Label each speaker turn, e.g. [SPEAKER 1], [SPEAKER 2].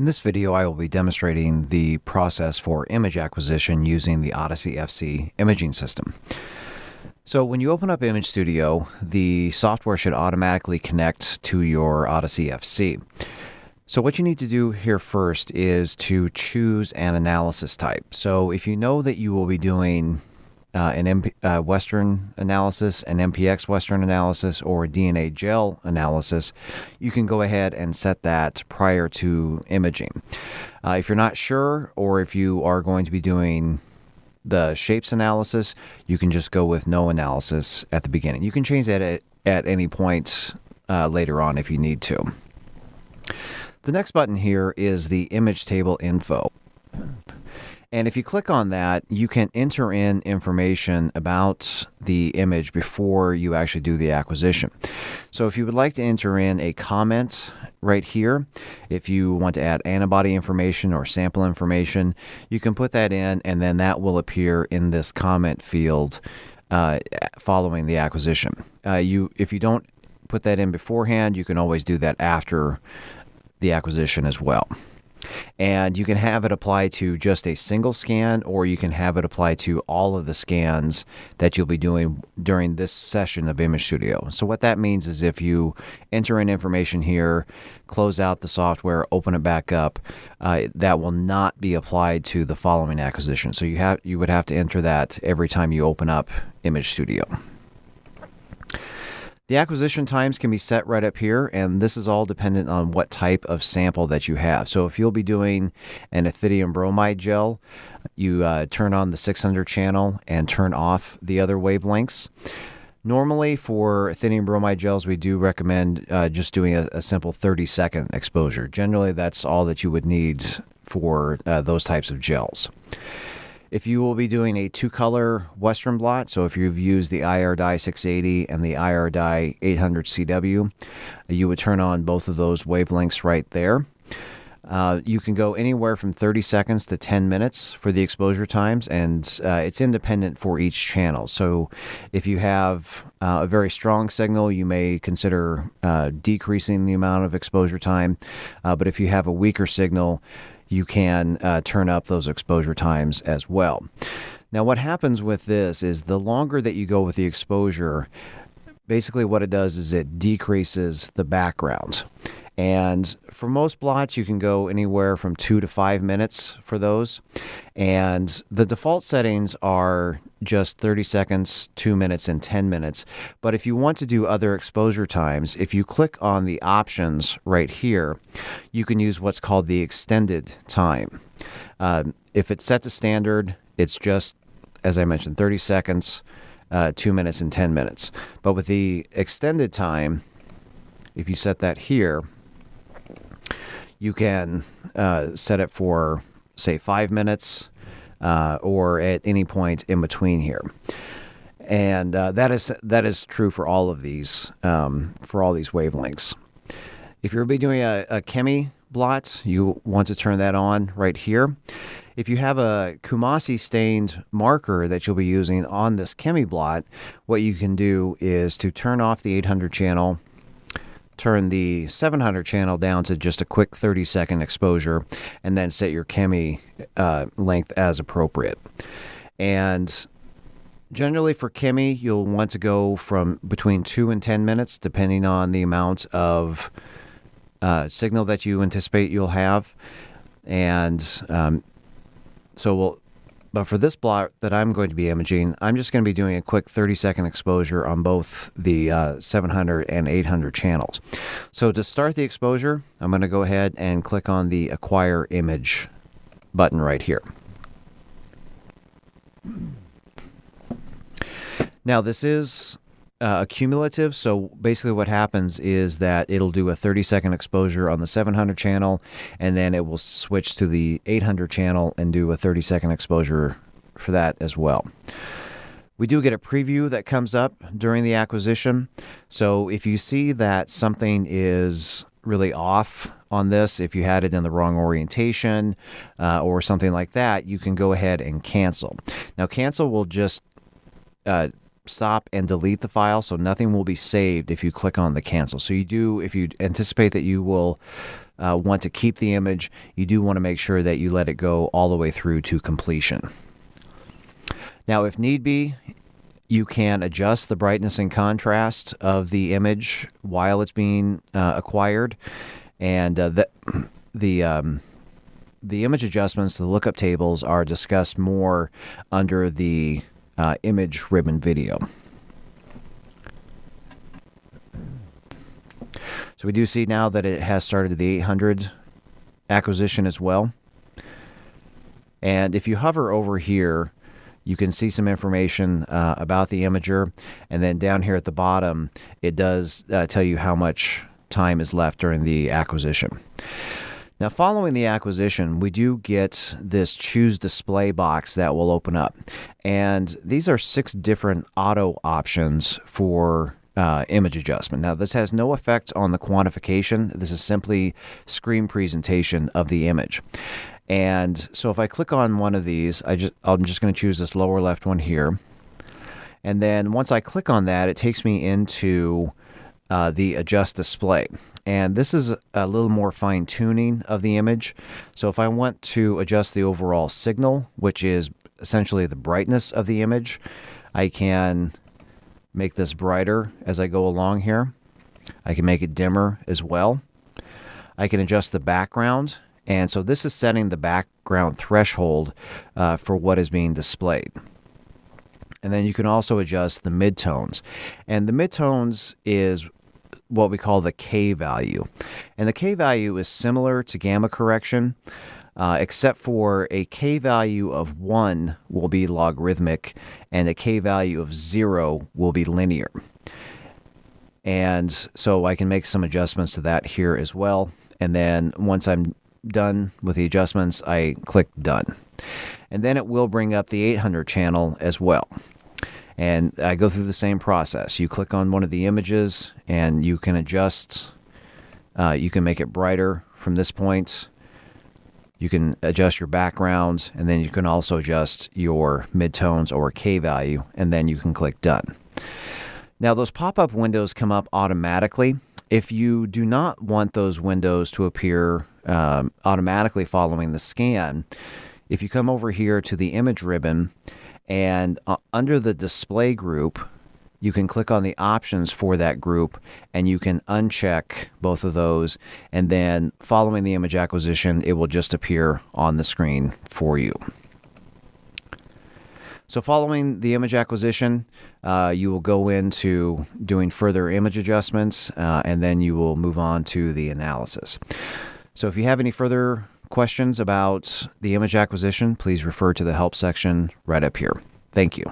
[SPEAKER 1] In this video, I will be demonstrating the process for image acquisition using the Odyssey Fc Imaging System. So when you open up Image Studio, the software should automatically connect to your Odyssey Fc. So what you need to do here first is to choose an analysis type. So if you know that you will be doing an Western analysis, an MPX Western analysis, or a DNA gel analysis, you can go ahead and set that prior to imaging. If you're not sure, or if you are going to be doing the shapes analysis, you can just go with no analysis at the beginning. You can change that at any point later on if you need to. The next button here is the image table info. And if you click on that, you can enter in information about the image before you actually do the acquisition. So if you would like to enter in a comment right here, if you want to add antibody information or sample information, you can put that in, and then that will appear in this comment field following the acquisition. If you don't put that in beforehand, you can always do that after the acquisition as well. And you can have it apply to just a single scan, or you can have it apply to all of the scans that you'll be doing during this session of Image Studio. So what that means is if you enter in information here, close out the software, open it back up, that will not be applied to the following acquisition. So you would have to enter that every time you open up Image Studio. The acquisition times can be set right up here, and this is all dependent on what type of sample that you have. So if you'll be doing an ethidium bromide gel, you turn on the 600 channel and turn off the other wavelengths. Normally for ethidium bromide gels, we do recommend just doing a simple 30-second exposure. Generally, that's all that you would need for those types of gels. If you will be doing a two-color Western blot, so if you've used the IR dye 680 and the IR dye 800 CW, you would turn on both of those wavelengths right there. You can go anywhere from 30 seconds to 10 minutes for the exposure times, and it's independent for each channel. So if you have a very strong signal, you may consider decreasing the amount of exposure time, but if you have a weaker signal, you can turn up those exposure times as well. Now what happens with this is the longer that you go with the exposure, basically what it does is it decreases the background. And for most blots, you can go anywhere from 2 to 5 minutes for those. And the default settings are just 30 seconds, 2 minutes, and 10 minutes. But if you want to do other exposure times, if you click on the options right here, you can use what's called the extended time. If it's set to standard, it's just, as I mentioned, 30 seconds, 2 minutes, and 10 minutes. But with the extended time, if you set that here, you can set it for, say, 5 minutes or at any point in between here. And that is true for all of these, for all these wavelengths. If you're doing a chemi blot, you want to turn that on right here. If you have a Kumasi stained marker that you'll be using on this chemi blot, what you can do is to turn off the 800 channel, turn the 700 channel down to just a quick 30-second exposure, and then set your chemi length as appropriate. And generally for chemi, you'll want to go from between 2 and 10 minutes, depending on the amount of signal that you anticipate you'll have. And but for this blot that I'm going to be imaging, I'm just going to be doing a quick 30-second exposure on both the 700 and 800 channels. So to start the exposure, I'm going to go ahead and click on the Acquire Image button right here. Now this is a cumulative, so basically what happens is that it'll do a 30-second exposure on the 700 channel, and then it will switch to the 800 channel and do a 30-second exposure for that as well. We do get a preview that comes up during the acquisition, so if you see that something is really off on this, if you had it in the wrong orientation or something like that, you can go ahead and cancel. Now cancel will just stop and delete the file, so nothing will be saved if you click on the cancel. So if you anticipate that you will want to keep the image, you do want to make sure that you let it go all the way through to completion. Now, if need be, you can adjust the brightness and contrast of the image while it's being acquired, and the image adjustments, the lookup tables, are discussed more under the image ribbon video. So we do see now that it has started the 800 acquisition as well. And if you hover over here, you can see some information about the imager, and then down here at the bottom, it does tell you how much time is left during the acquisition. Now, following the acquisition, we do get this Choose Display box that will open up, and these are 6 different auto options for image adjustment. Now, this has no effect on the quantification. This is simply screen presentation of the image. And so if I click on one of these, I'm just going to choose this lower left one here. And then once I click on that, it takes me into the Adjust Display. And this is a little more fine-tuning of the image. So if I want to adjust the overall signal, which is essentially the brightness of the image, I can make this brighter as I go along here. I can make it dimmer as well. I can adjust the background. And so this is setting the background threshold for what is being displayed. And then you can also adjust the midtones. And the midtones is what we call the K value. And the K value is similar to gamma correction, except for a K value of 1 will be logarithmic and a K value of 0 will be linear. And so I can make some adjustments to that here as well. And then once I'm done with the adjustments, I click Done. And then it will bring up the 800 channel as well. And I go through the same process. You click on one of the images and you can adjust, you can make it brighter from this point. You can adjust your background, and then you can also adjust your midtones or K value, and then you can click Done. Now, those pop-up windows come up automatically. If you do not want those windows to appear automatically following the scan, if you come over here to the image ribbon and under the display group, you can click on the options for that group and you can uncheck both of those, and then following the image acquisition, it will just appear on the screen for you. So following the image acquisition, you will go into doing further image adjustments, and then you will move on to the analysis. So if you have any further questions about the image acquisition, please refer to the help section right up here. Thank you.